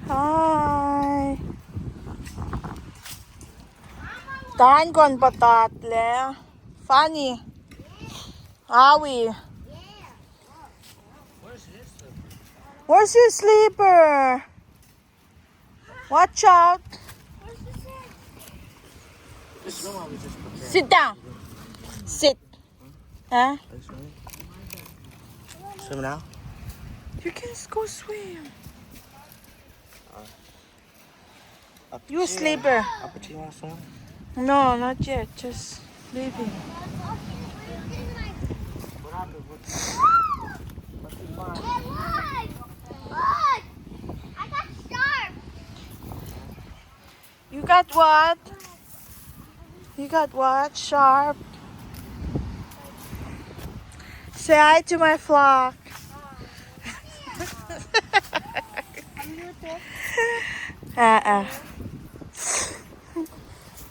Hi. Tahan ko ang patatle. Funny. Awi. Where's your sleeper? Watch out. Sit down. Sit. Huh? Swim now? You can go swim. You sleeper. Up to you want to swim? No, not yet. Just leaving. You got what? You got what? Sharp. Say hi to my flock.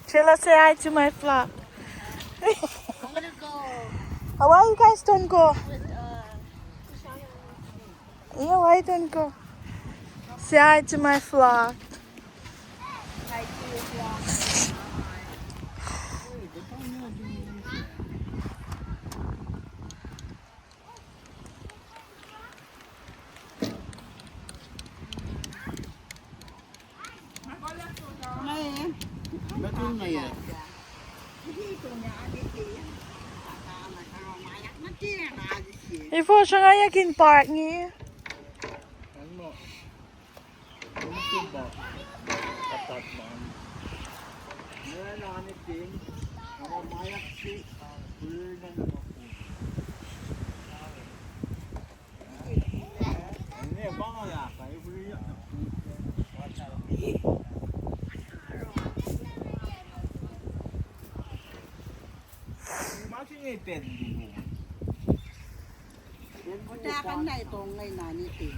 Sheila, say hi to my flock. I'm gonna go Why you guys don't go? with Yeah, why you don't go? Say hi to my flock. Ifo siya nga yakin park niya. Kan na itong ngay nani ting.